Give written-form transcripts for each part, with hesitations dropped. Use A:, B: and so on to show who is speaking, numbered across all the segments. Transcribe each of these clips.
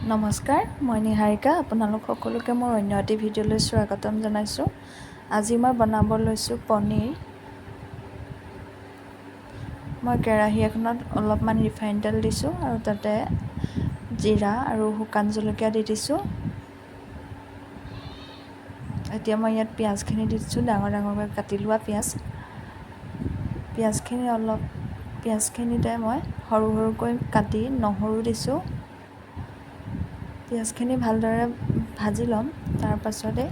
A: নমস্কাৰ, মই নিহাৰিকা। আপোনালোক সকলোকে মোৰ অন্য এটি ভিডিঅ'লৈ স্বাগতম জনাইছোঁ। আজি মই বনাব লৈছোঁ পনীৰ। মই কেৰাহী এখনত অলপমান ৰিফাইন তেল দিছোঁ আৰু তাতে জিৰা আৰু শুকান জলকীয়া দি দিছোঁ। এতিয়া মই ইয়াত পিঁয়াজখিনি দি দিছোঁ, ডাঙৰ ডাঙৰকৈ কাটি লোৱা পিঁয়াজ। পিঁয়াজখিনিতে মই সৰু সৰুকৈ কাটি নহৰু দিছোঁ। পিঁয়াজখিনি ভালদৰে ভাজি ল'ম। তাৰ পাছতে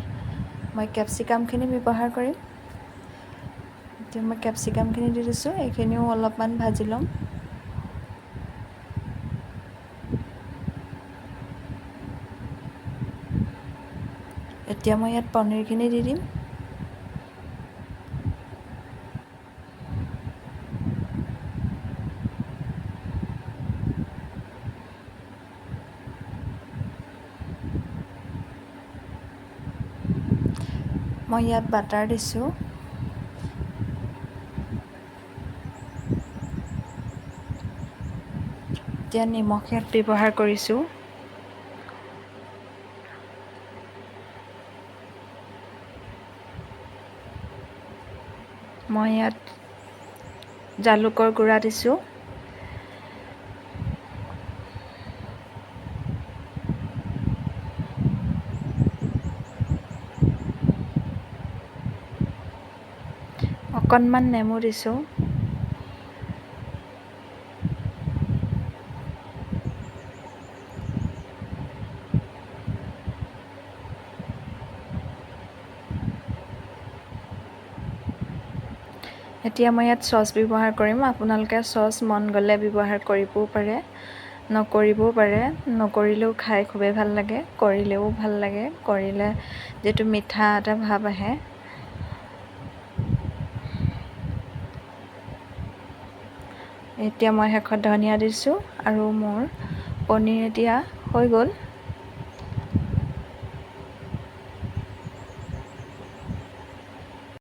A: মই কেপচিকামখিনি ব্যৱহাৰ কৰিম। এতিয়া মই কেপচিকামখিনি দি দিছোঁ, এইখিনিও অলপমান ভাজি ল'ম। এতিয়া মই ইয়াত পনীৰখিনি দি দিম। মই ইয়াত বাটাৰ দিছোঁ। এতিয়া নিমখ ইয়াত ব্যৱহাৰ কৰিছোঁ। মই ইয়াত জালুকৰ গুড়া দিছোঁ। অকণমান নেমু দিছোঁ। এতিয়া মই ইয়াত চচ ব্যৱহাৰ কৰিম। আপোনালোকে চচ মন গ'লে ব্যৱহাৰ কৰিবও পাৰে, নকৰিবও পাৰে। নকৰিলেও খাই খুবেই ভাল লাগে, কৰিলেও ভাল লাগে। কৰিলে যিটো মিঠা এটা ভাৱ আহে। এতিয়া মই শেষত ধনিয়া দিছোঁ আৰু মোৰ পনীৰ এতিয়া হৈ গ'ল।